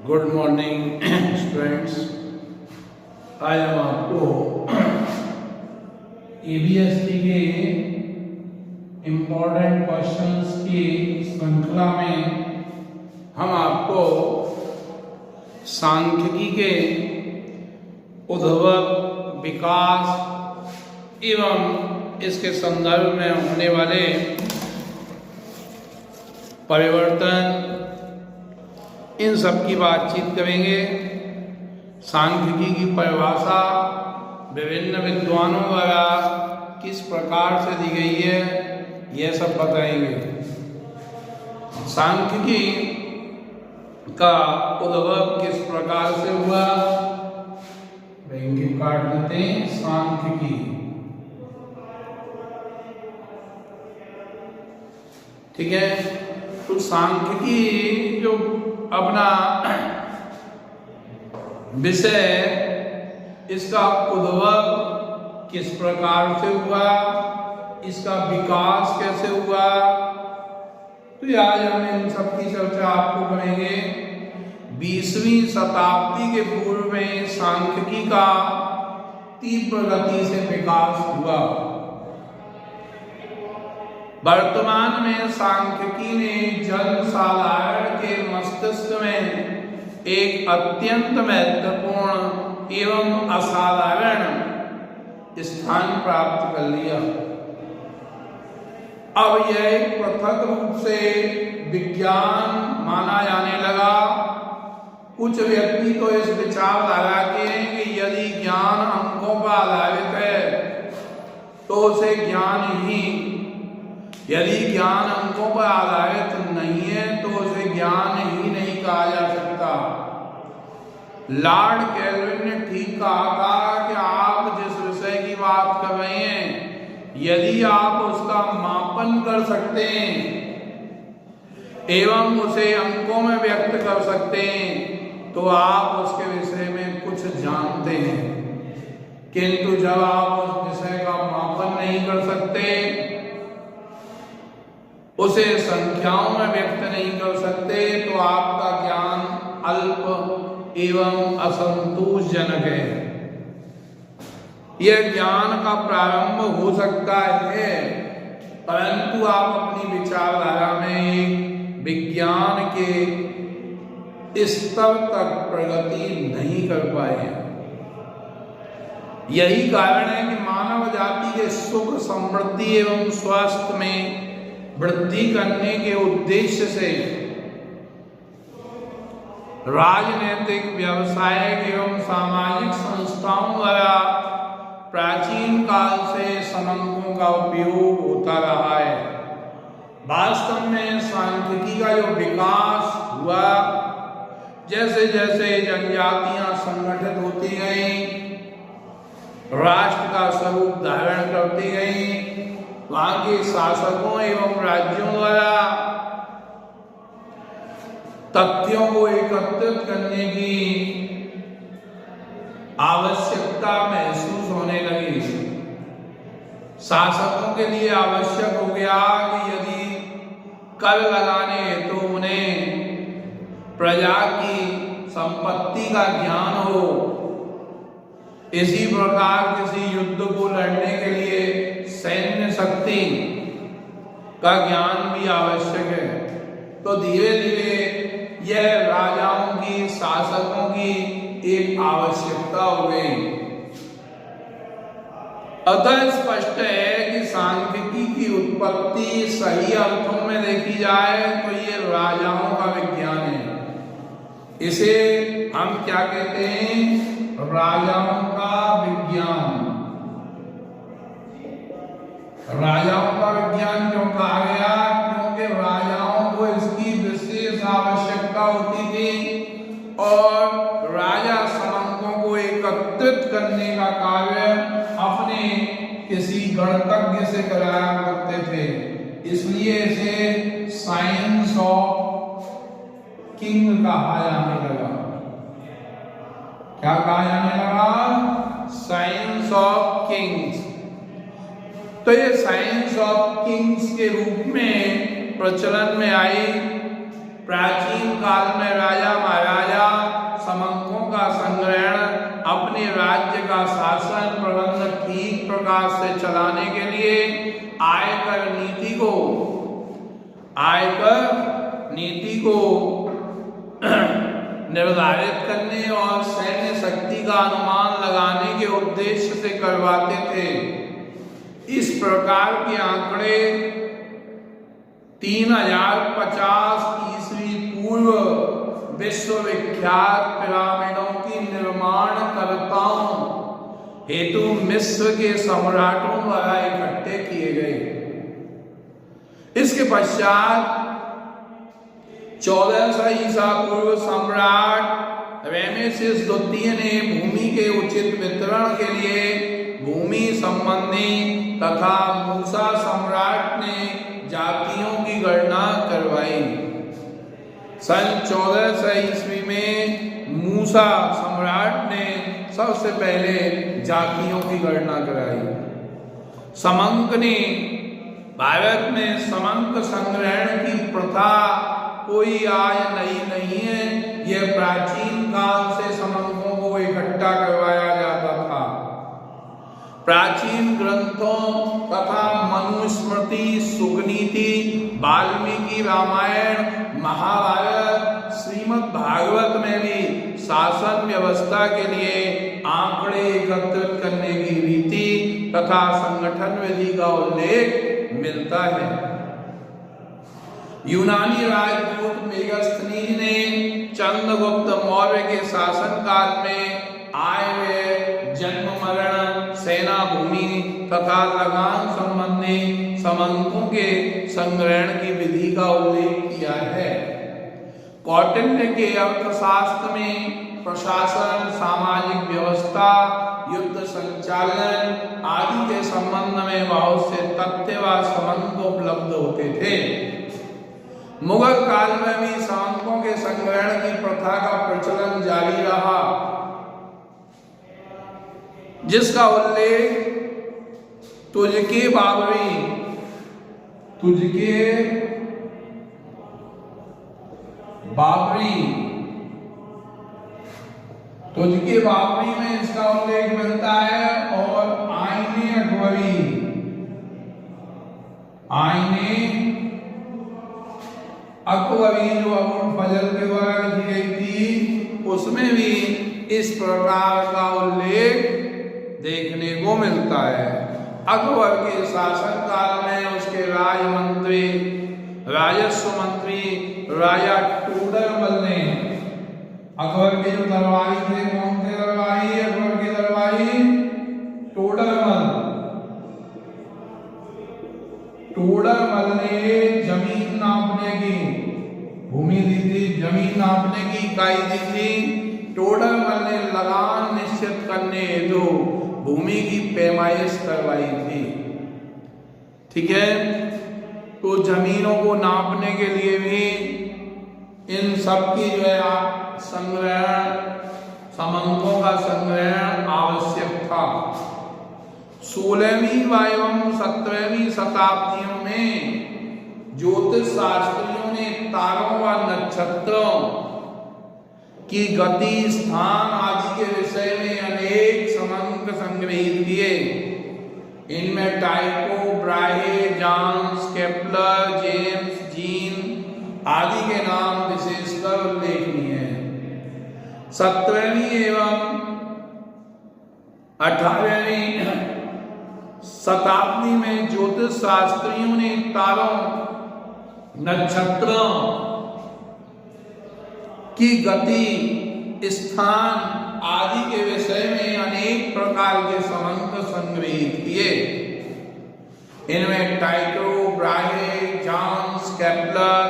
Good morning students. आज हम आपको ABST के इम्पोर्टेंट क्वेश्चंस की श्रृंखला में हम आपको सांख्यिकी के उद्भव, विकास एवं इसके संदर्भ में होने वाले परिवर्तन, इन सब की बातचीत करेंगे। सांख्यिकी की परिभाषा विभिन्न विद्वानों द्वारा किस प्रकार से दी गई है, यह सब बताएंगे। सांख्यिकी का उद्भव किस प्रकार से हुआ, बैंकिंग काट देते हैं। सांख्यिकी ठीक है, तो सांख्यिकी जो अपना विषय, इसका उद्भव किस प्रकार से हुआ, इसका विकास कैसे हुआ, तो आज हम इन सब की चर्चा आपको करेंगे। 20वीं शताब्दी के पूर्व में सांख्यिकी का तीव्र गति से विकास हुआ। वर्तमान में सांख्यिकी ने जनसाधारण के मस्तिष्क में एक अत्यंत महत्वपूर्ण एवं असाधारण स्थान प्राप्त कर लिया। अब यह एक पृथक रूप से विज्ञान माना जाने लगा। कुछ व्यक्ति तो इस विचारधारा के हैं कि यदि ज्ञान अंकों पर आधारित है तो उसे ज्ञान ही, यदि ज्ञान अंकों पर आधारित नहीं है तो उसे ज्ञान ही नहीं कहा जा सकता। लॉर्ड केल्विन ने ठीक कहा था कि आप जिस विषय की बात कर रहे हैं, यदि आप उसका मापन कर सकते हैं एवं उसे अंकों में व्यक्त कर सकते हैं तो आप उसके विषय में कुछ जानते हैं। किंतु जब आप उस विषय का मापन नहीं कर सकते, उसे संख्याओं में व्यक्त नहीं कर सकते, तो आपका ज्ञान अल्प एवं असंतोषजनक है। यह ज्ञान का प्रारंभ हो सकता है, परंतु आप अपनी विचारधारा में विज्ञान के स्तर तक प्रगति नहीं कर पाए। यही कारण है कि मानव जाति के सुख, समृद्धि एवं स्वास्थ्य में वृद्धि करने के उद्देश्य से राजनीतिक, व्यावसायिक एवं सामाजिक संस्थाओं द्वारा प्राचीन काल से समंकों का उपयोग होता रहा है। वास्तव में सांख्यिकी का जो विकास हुआ, जैसे जैसे जनजातियां संगठित होती गईं, राष्ट्र का स्वरूप धारण करती गईं, वहां के शासकों एवं राज्यों द्वारा तथ्यों को एकत्रित करने की आवश्यकता महसूस होने लगी। शासकों के लिए आवश्यक हो गया कि यदि कर लगाने तो उन्हें प्रजा की संपत्ति का ज्ञान हो। इसी प्रकार किसी युद्ध को लड़ने के लिए सैन्य शक्ति का ज्ञान भी आवश्यक है। तो धीरे धीरे यह राजाओं की, शासकों की एक आवश्यकता हो गई। अतः स्पष्ट है कि सांख्यिकी की उत्पत्ति सही अर्थों में देखी जाए तो ये राजाओं का विज्ञान है। इसे हम क्या कहते हैं? राजाओं का विज्ञान। राजाओं का विज्ञान क्यों कहा गया? क्योंकि राजाओं को इसकी विशेष आवश्यकता होती थी और राजा समंकों को एकत्रित करने का कार्य अपने किसी गणतज्ञ से कराया करते थे। इसलिए इसे साइंस ऑफ किंग कहा जाने लगा। क्या कहा जाने लगा? Science of Kings. तो ये साइंस ऑफ किंग्स के रूप में प्रचलन में आई। प्राचीन काल में राजा महाराजा प्रकार से चलाने के लिए आयकर नीति को निर्धारित करने और सैन्य शक्ति का अनुमान लगाने के उद्देश्य से करवाते थे। इस प्रकार के आंकड़े 3050 ईस्वी पूर्व विश्वविख्यात पिरामिडों की निर्माणकर्ताओं हेतु मिस्र के सम्राटों द्वारा इकट्ठे किए गए। इसके पश्चात 1400 ईसा पूर्व सम्राट रेमेसिस द्वितीय ने भूमि के उचित वितरण के लिए भूमि संबंधी तथा मूसा सम्राट ने जातियों की गणना करवाई। सन 1400 ईस्वी में मूसा सम्राट ने सबसे पहले जातियों की गणना कराई। समंक ने भारत में समंक संग्रहण की प्रथा कोई आज नहीं है। यह प्राचीन काल से समंकों को इकट्ठा करवाया जाता था। प्राचीन ग्रंथों तथा मनुस्मृति, सुगनीति, वाल्मीकि रामायण, महाभारत, श्रीमद् भागवत में भी शासन व्यवस्था के लिए आंकड़े एकत्रित करने की रीति तथा संगठन विधि का उल्लेख मिलता है। यूनानी राजदूत मेगास्थनीज ने चंद्रगुप्त मौर्य के शासनकाल में आय व्यय, जन्म मरण, सेना भूमि तथा लगान संबंधी समंकों के संग्रहण की विधि का उल्लेख किया है। कौटिल्य के अर्थशास्त्र में प्रशासन, सामाजिक व्यवस्था, युद्ध संचालन आदि के संबंध में बहुत से तथ्य व समंक उपलब्ध होते थे। मुगल काल में भी समंकों के संग्रहण की प्रथा का प्रचलन जारी रहा, जिसका उल्लेख तुझके बाबरी में इसका उल्लेख मिलता है। और आईने अकबरी जो अबुल फजल के द्वारा लिखी गई थी, उसमें भी इस प्रकार का उल्लेख देखने को मिलता है। अकबर के शासनकाल में उसके राजमंत्री, राजस्व मंत्री राजा टोडरमल ने अकबर के जो दरबारी थे, कौन थे दरबारी? अकबर के दरबारी टोडरमल ने जमीन नापने की भूमि दी थी, जमीन नापने की इकाई दी थी। टोडरमल ने लगान निश्चित करने हेतु भूमि की पैमाइश करवाई थी। ठीक है, तो जमीनों को नापने के लिए भी इन सब की जो है संग्रहण, समंकों का संग्रहण आवश्यक था। 16वीं एवं 17वीं शताब्दियों में ज्योतिष शास्त्रियों ने तारों व नक्षत्रों की गति, स्थान आदि के विषय में अनेक समंक संग्रहित किए। इनमें टाइको, Brahe, John's, Kepler, James, gene आदि के नाम विशेषकर उल्लेखनीय हैं। 17वीं एवं 18वीं शताब्दी में ज्योतिष शास्त्रियों ने तारों, नक्षत्रों की गति, स्थान आदि के विषय में अनेक प्रकार के समंक संग्रहित किए। इनमें टाइको, Brahe, John's, Kepler,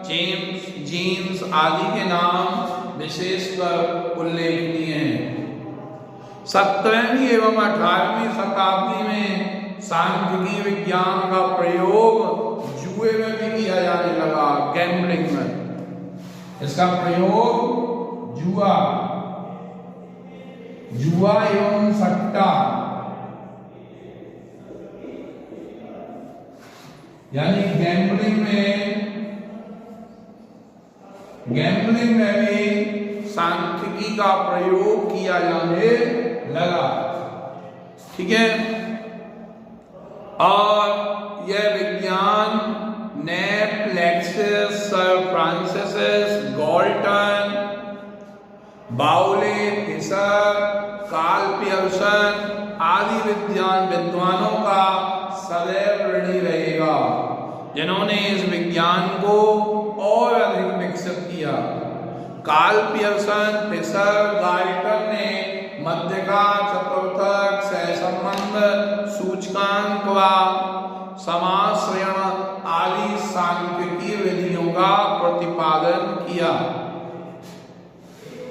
James, jeans आदि के नाम विशेषकर उल्लेखनीय हैं। 17वीं एवं 18वीं शताब्दी में सांख्यिकी विज्ञान का प्रयोग जुए में भी किया जाने लगा, गैम्बलिंग में। इसका प्रयोग जुआ एवं सट्टा, यानी गैम्बलिंग में भी सांख्यिकी का प्रयोग किया जाने लगा। ठीक है, और यह विज्ञान नेपलेक्सिस, सर फ्रांसिस गॉल्टन, बाउले, फिशर, कार्ल पियर्सन आदि विद्वानों का सदैव ऋणी रहेगा, जिन्होंने इस विज्ञान को और अधिक विकसित किया। कार्ल पियर्सन, फिशर, गाल्टन ने मध्यका, चतुर्थक, सहसंबंध, सूचकांक व समाश्रयण आदि सांख्यिकी विधियों का प्रतिपादन किया।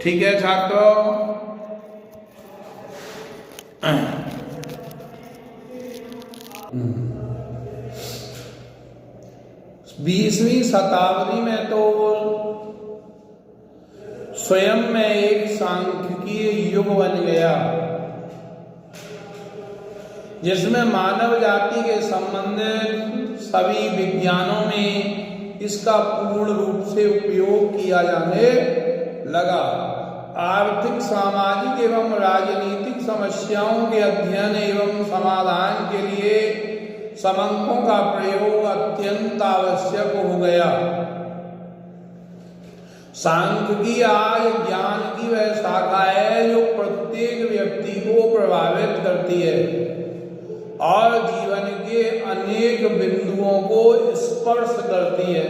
ठीक है छात्रों, 20वीं शताब्दी में तो स्वयं में एक सांख्यिकीय युग बन गया, जिसमें मानव जाति के संबंधित सभी विज्ञानों में इसका पूर्ण रूप से उपयोग किया जाने लगा। आर्थिक, सामाजिक एवं राजनीतिक समस्याओं के अध्ययन एवं समाधान के लिए समंकों का प्रयोग अत्यंत आवश्यक हो गया। सांख्यिकी आज ज्ञान की वह शाखा है जो प्रत्येक व्यक्ति को प्रभावित करती है और जीवन के अनेक बिंदुओं को स्पर्श करती है।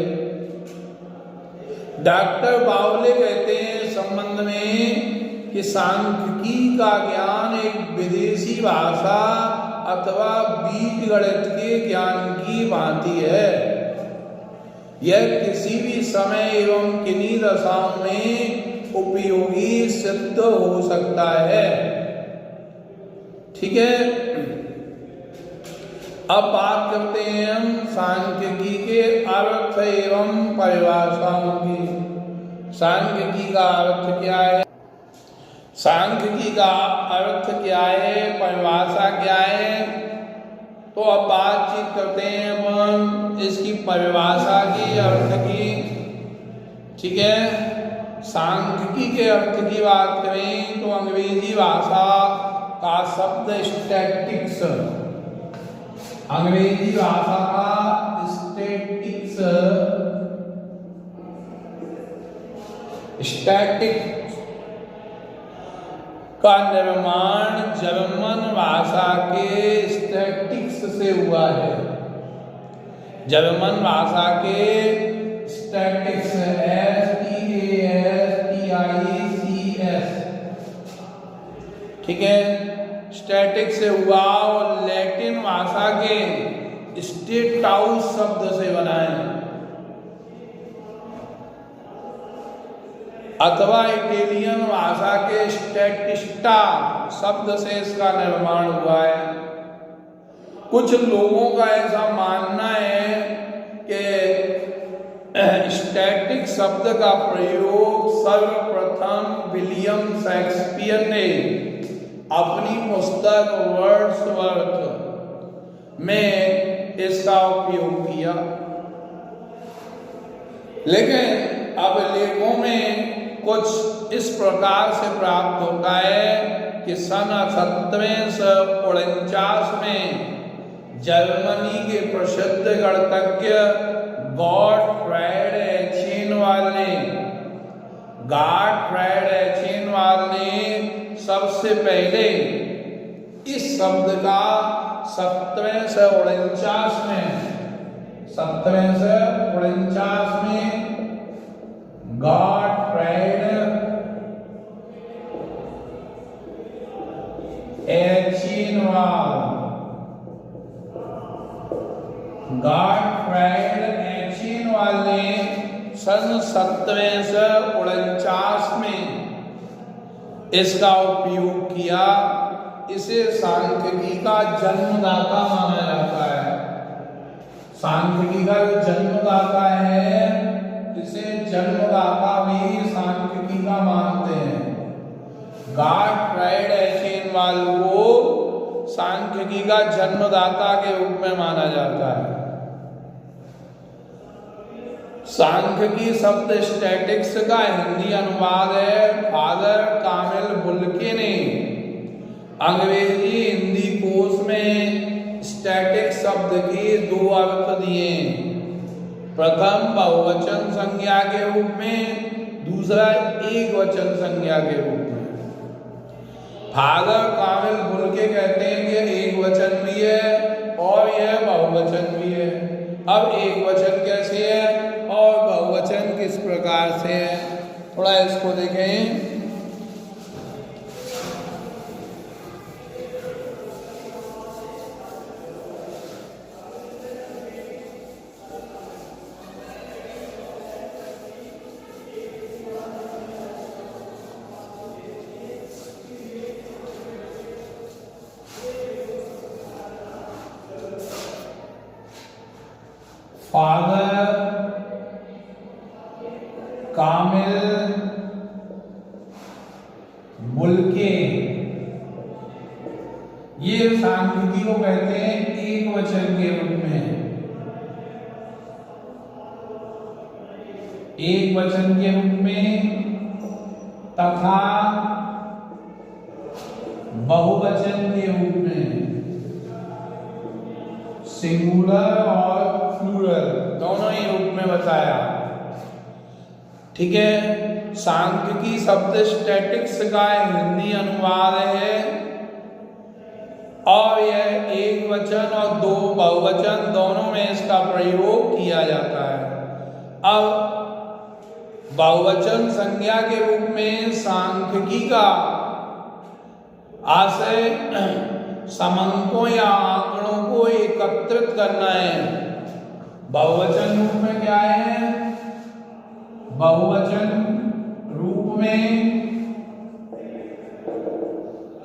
डॉक्टर बावले कहते हैं संबंध में कि सांख्यिकी का ज्ञान एक विदेशी भाषा अथवा बीजगणित के ज्ञान की भांति है। यह किसी भी समय एवं किन्हीं दशाओं में उपयोगी सिद्ध हो सकता है। ठीक है, अब बात करते हैं हम सांख्यिकी के अर्थ एवं परिभाषाओं की। सांख्यिकी का अर्थ क्या है, सांख्यिकी का अर्थ क्या है, परिभाषा क्या है, तो अब बातचीत करते हैं हम इसकी परिभाषा की, अर्थ की। ठीक है, सांख्यिकी के अर्थ की बात करें तो अंग्रेजी भाषा का शब्द स्टैटिक्स, अंग्रेजी भाषा का स्टैटिक्स, स्टैटिक का निर्माण जर्मन भाषा के स्टैटिक्स से हुआ है। जर्मन भाषा के स्टैटिक्स, STASTICS, ठीक है, स्टैटिक्स से हुआ और लैटिन भाषा के स्टेटाउस शब्द से बना है, अथवा इटालियन भाषा के स्टैटिस्टा शब्द से इसका निर्माण हुआ है। कुछ लोगों का ऐसा मानना है कि स्टैटिक शब्द का प्रयोग सर्वप्रथम विलियम शेक्सपियर ने अपनी पुस्तक वर्ड्सवर्थ में इसका उपयोग किया, लेकिन अब लेखों में कुछ इस प्रकार से प्राप्त होता है कि सन 1749 में जर्मनी के प्रसिद्ध गणितज्ञ गॉटफ्राइड एचेनवाल ने सबसे पहले इस शब्द का 1749 में गॉटफ्राइड एचेनवाल ने सन 1749 में इसका उपयोग किया। इसे सांख्यिकी का जन्मदाता माना जाता है। सांख्यिकी का जो जन्मदाता है, इसे जन्मदाता भी सांख्यिकी का मानते हैं। गॉटफ्राइड एचेनवाल को सांख्यिकी का जन्मदाता के रूप में माना जाता है। सांख्यिकी शब्द स्टैटिक्स का हिंदी अनुवाद है फादर कामिल बुल्के ने अंग्रेजी हिंदी कोश में स्टैटिक्स शब्द के दो अर्थ दिए। प्रथम बहुवचन संज्ञा के रूप में, दूसरा एक वचन संज्ञा के रूप में। फादर कामिल बोल के कहते हैं कि एक वचन भी है और यह बहुवचन भी है। अब एक वचन कैसे है और बहुवचन किस प्रकार से है, थोड़ा इसको देखें। फादर कामिल बुलके, ये सांख्यिकी को कहते हैं एक वचन के रूप में। एक वचन के रूप में तथा बहुवचन के रूप में, सिंगुलर और प्लूरल दोनों ही रूप में बताया। ठीक है। सांख्यिकी शब्द स्टैटिक्स का हिंदी अनुवाद है और यह एक वचन और दो बहुवचन दोनों में इसका प्रयोग किया जाता है। अब बहुवचन संज्ञा के रूप में सांख्यिकी का आशय समंकों या आंकड़ों को एकत्रित करना है। बहुवचन रूप में क्या है? बहुवचन रूप में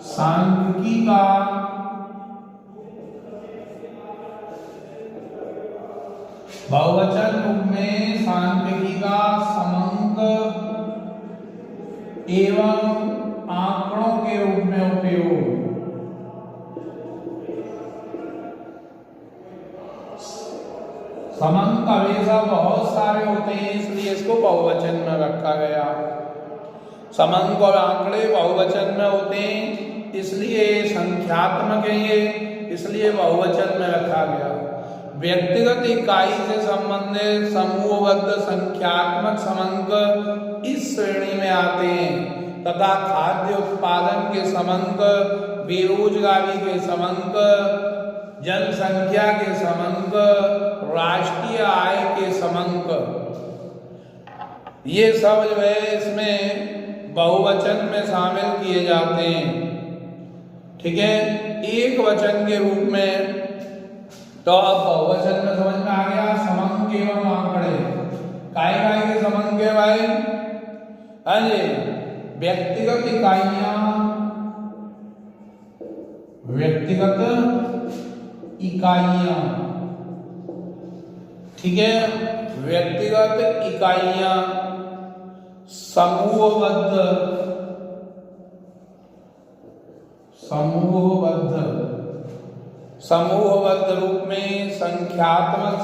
सांख्यिकी का समंक एवं आंकड़ों के रूप में उपयोग। समंक हमेशा बहुत सारे होते हैं, इसलिए इसको बहुवचन में रखा गया। समंक और आंकड़े बहुवचन में होते हैं, इसलिए संख्यात्मक है ये, इसलिए बहुवचन में रखा गया। व्यक्तिगत इकाई से संबंधित समूहबद्ध संख्यात्मक समंक इस श्रेणी में आते हैं तथा खाद्य उत्पादन के समंक, बेरोजगारी के समंक, जनसंख्या के समंक, राष्ट्रीय आय के समंक, ये सब जो है इसमें बहुवचन में शामिल किए जाते हैं। ठीक है। एक वचन के रूप में तो अब बहुवचन में समझ में आ गया समंक एवं आंकड़े। काय काय के समंक है भाई? हाँ जी, व्यक्तिगत इकाइयां, ठीक है, व्यक्तिगत इकाइयां समूहबद्ध रूप में संख्यात्मक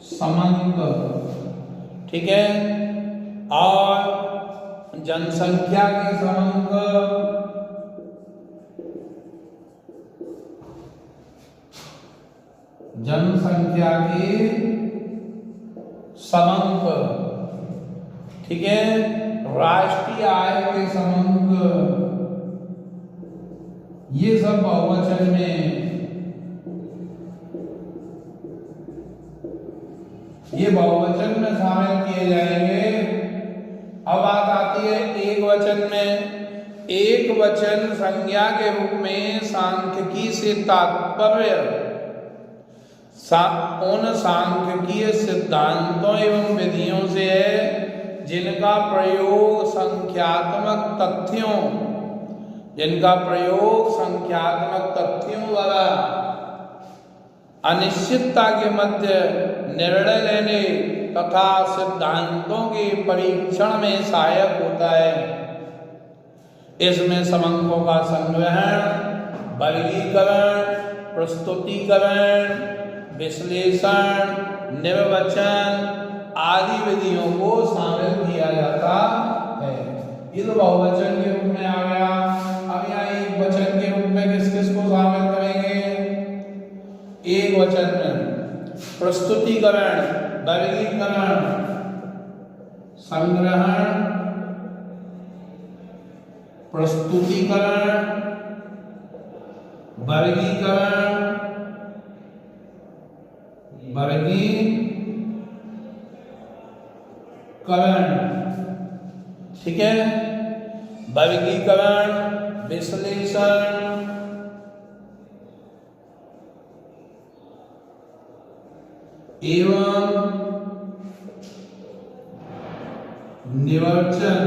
समंक, ठीक है, और जनसंख्या के समंक, ठीक है, राष्ट्रीय आय के समंक, ये सब बहुवचन में, ये बहुवचन में शामिल किए जाएंगे। अब बात आती है एक वचन में। एक वचन संज्ञा के रूप में सांख्यिकी से तात्पर्य उन सांख्यिकीय सिद्धांतों एवं विधियों से है जिनका प्रयोग संख्यात्मक तथ्यों द्वारा अनिश्चितता के मध्य निर्णय लेने तथा सिद्धांतों के परीक्षण में सहायक होता है। इसमें समंकों का संग्रहण, वर्गीकरण, प्रस्तुतीकरण, विश्लेषण, निर्वचन आदि विधियों को शामिल किया जाता है। ये तो बहुवचन के रूप में आ गया। अब यहाँ एक वचन के रूप में किस किस को शामिल करेंगे? एक वचन में प्रस्तुतिकरण, वर्गीकरण, संग्रहण, प्रस्तुतिकरण, वर्गीकरण, ठीक है। वर्गीकरण, विश्लेषण, एवं निवर्चन,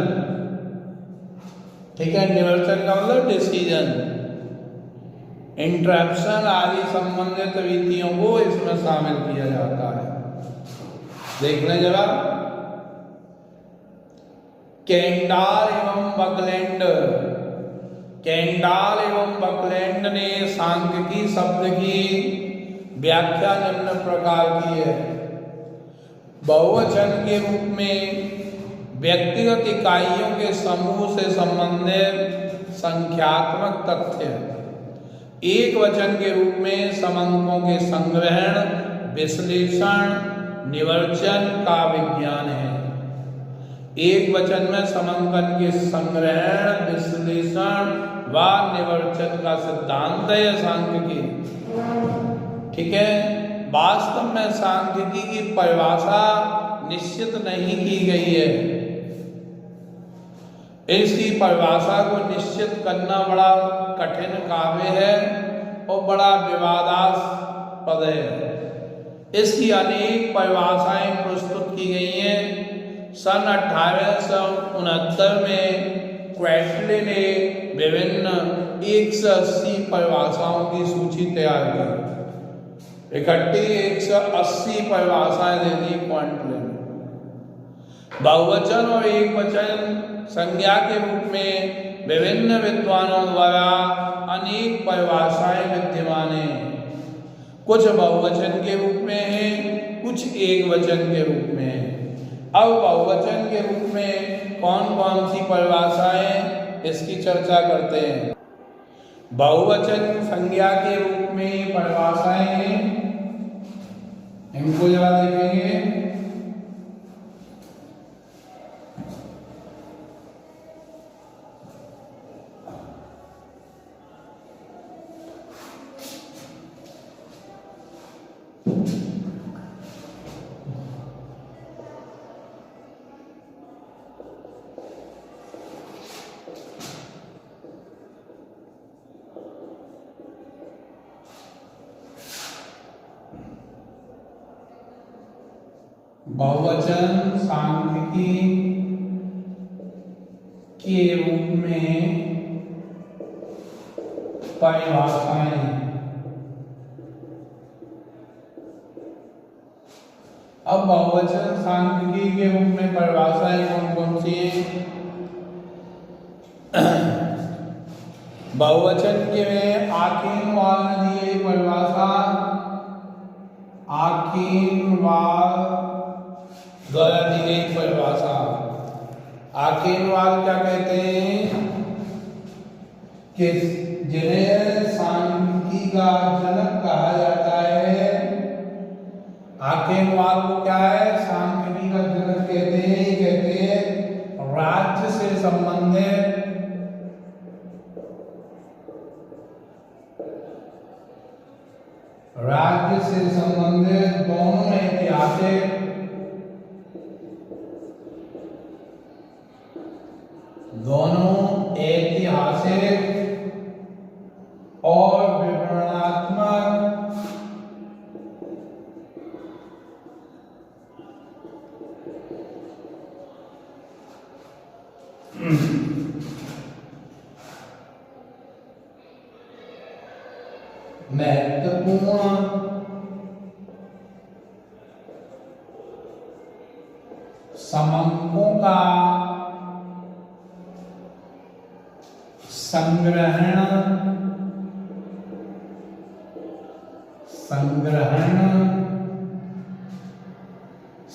ठीक है। निवर्चन का मतलब डिसीजन, इंटरप्शन आदि संबंधित विधियों को इसमें शामिल किया जाता है। देख लें जरा, केंडाल एवं बकलैंड, केंडाल एवं बकलैंड ने सांख्यिकी शब्द की व्याख्या निम्न प्रकार की है। बहुवचन के रूप में व्यक्तिगत इकाइयों के समूह से संबंधित संख्यात्मक तथ्य, एक वचन के रूप में समंकों के संग्रहण, विश्लेषण, निवर्चन का विज्ञान है। एक वचन में समंकन के संग्रहण, विश्लेषण व निवर्चन का सिद्धांत है सांख्यिकी, ठीक है। वास्तव में सांख्यिकी की परिभाषा निश्चित नहीं की गई है। इसकी परिभाषा को निश्चित करना बड़ा कठिन कार्य है और बड़ा विवादास्पद है। इसकी अनेक परिभाषाएं प्रस्तुत की गई हैं। सन 1869 में क्वेटले ने विभिन्न 180 परिभाषाओं की सूची तैयार की। इकट्ठी 180 परिभाषाएं दे दी क्वेटले ने। बहुवचन और एक वचन संज्ञा के रूप में विभिन्न विद्वानों द्वारा अनेक परिभाषाएं विद्यमान हैं। कुछ बहुवचन के रूप में हैं, कुछ एक वचन के रूप में हैं। अब बहुवचन के रूप में कौन कौन सी परिभाषाएं, इसकी चर्चा करते हैं। बहुवचन संज्ञा के रूप में परिभाषाएं हैं, इनको जरा देखेंगे। बहुवचन सांख्यिकी के रूप में परिभाषाएं। अब बहुवचन सांख्यिकी के रूप में परिभाषाएं कौन कौन सी हैं? बहुवचन के में आकेनवाल ने दी गई परिभाषा, आकेनवाल द्वारा दी गई परिभाषा। आकेनवाल क्या कहते हैं कि जिन्हें सांख्यिकी का जनक कहा जाता है। आकेनवाल को क्या है, सांख्यिकी का जनक कहते हैं। कहते हैं राज्य से संबंधित दोनों ऐतिहासिक और विवरणात्मक महत्वपूर्ण समंकों का संग्रहण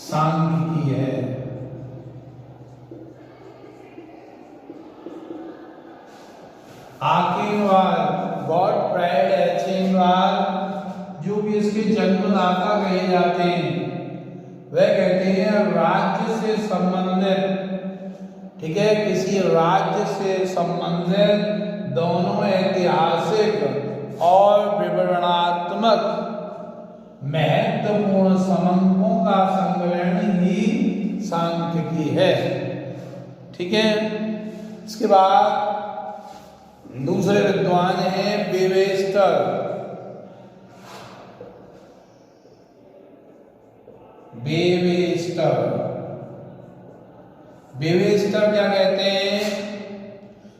सांख्यिकी है। जिसे जन्मदाता कहे जाते हैं वह कहते हैं राज्य से संबंधित, ठीक है, किसी राज्य से संबंधित दोनों ऐतिहासिक और विवरणात्मक महत्वपूर्ण समंकों का संग्रहण ही सांख्यिकी है। ठीक है। इसके बाद दूसरे विद्वान हैं वेवेस्टर। वेवेस्टर क्या कहते हैं?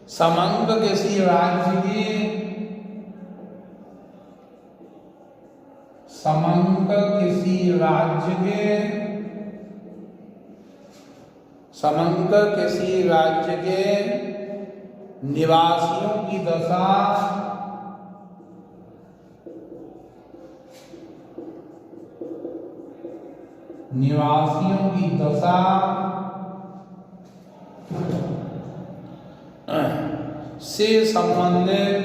समंक किसी राज्य की, समंक किसी राज्य के, समंक किसी राज्य के निवासियों की दशा, निवासियों की दशा से संबंधित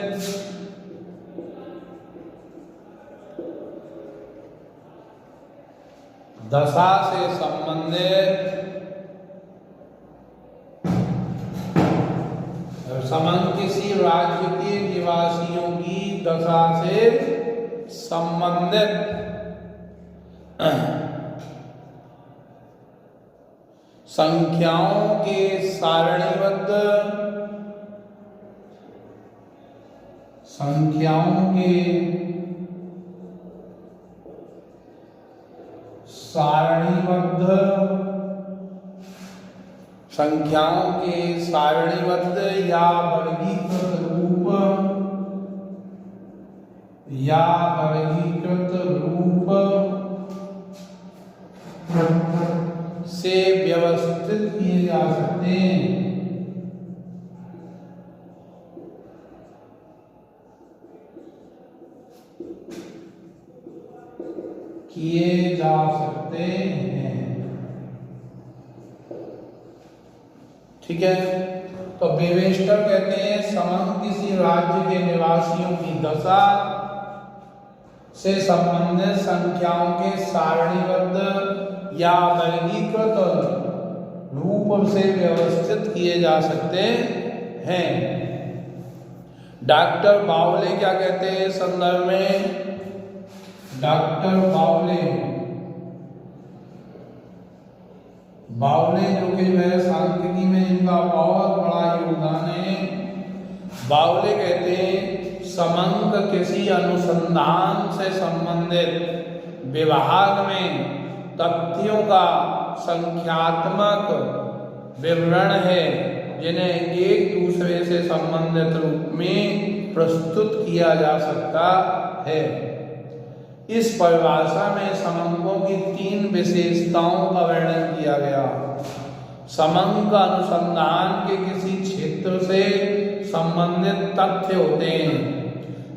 दशा से संबंधित समंक किसी राज्य के निवासियों की दशा से संबंधित संख्याओं के सारणीबद्ध, संख्याओं के सारणीबद्ध, संख्याओं के सारणीबद्ध या वर्गीकृत रूप, या वर्गीकृत रूप से व्यवस्थित किए जा सकते हैं। किए जा सकते हैं। ठीक है। तो वेवेस्टर कहते हैं समंक किसी राज्य के निवासियों की दशा से संबंधित संख्याओं के सारणीबद्ध या वर्गीकृत रूप से व्यवस्थित किए जा सकते हैं। डॉक्टर बावले क्या कहते हैं संदर्भ में? डॉक्टर बावले जो कि वह सांख्यिकी में इनका बहुत बड़ा योगदान है। बावले कहते हैं समंक किसी अनुसंधान से संबंधित विभाग में तथ्यों का संख्यात्मक विवरण है जिन्हें एक दूसरे से संबंधित रूप में प्रस्तुत किया जा सकता है। इस परिभाषा में समंकों की 3 विशेषताओं का वर्णन किया गया। समंक अनुसंधान के किसी क्षेत्र से संबंधित तथ्य होते हैं।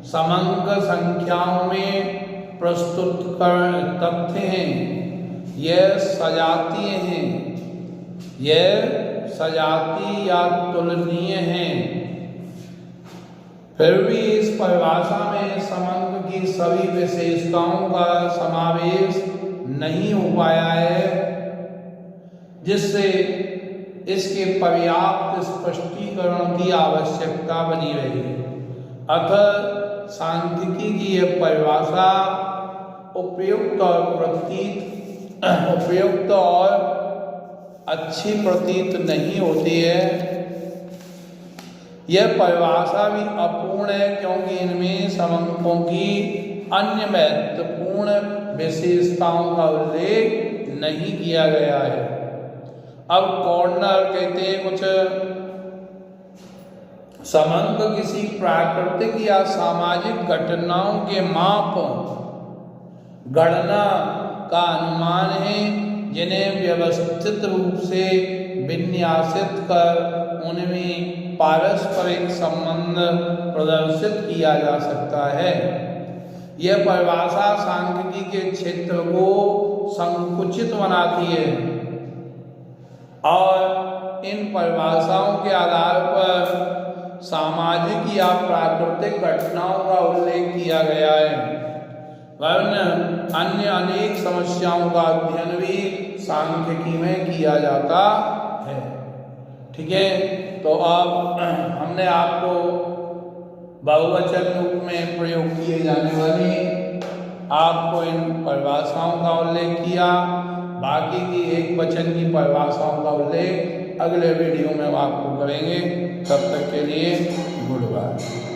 समंक संख्याओं में प्रस्तुत तथ्य हैं। यह सजातीय हैं, यह सजातीय या तुलनीय हैं। फिर भी इस परिभाषा में समंक की सभी विशेषताओं का समावेश नहीं हो पाया है, जिससे इसके पर्याप्त स्पष्टीकरण की आवश्यकता बनी रही। अतः सांख्यिकी की यह परिभाषा उपयुक्त और अच्छी प्रतीत नहीं होती है। यह परिभाषा भी अपूर्ण है क्योंकि इनमें समंकों की अन्य महत्वपूर्ण विशेषताओं का उल्लेख नहीं किया गया है। अब कॉर्नर कहते हैं कुछ समंक किसी प्राकृतिक या सामाजिक घटनाओं के माप गणना का अनुमान है जिन्हें व्यवस्थित रूप से विन्यासित कर उनमें पारस्परिक संबंध प्रदर्शित किया जा सकता है। यह परिभाषा सांख्यिकी के क्षेत्र को संकुचित बनाती है और इन परिभाषाओं के आधार पर सामाजिक या प्राकृतिक घटनाओं का उल्लेख किया गया है। वरना अन्य अनेक समस्याओं का अध्ययन भी सांख्यिकी में किया जाता है। ठीक है, तो अब हमने आपको बहुवचन रूप में प्रयोग किए जाने वाली आपको इन परिभाषाओं का उल्लेख किया। बाकी की एक वचन की परिभाषाओं का उल्लेख अगले वीडियो में आपको करेंगे। तब तक के लिए गुड बाय।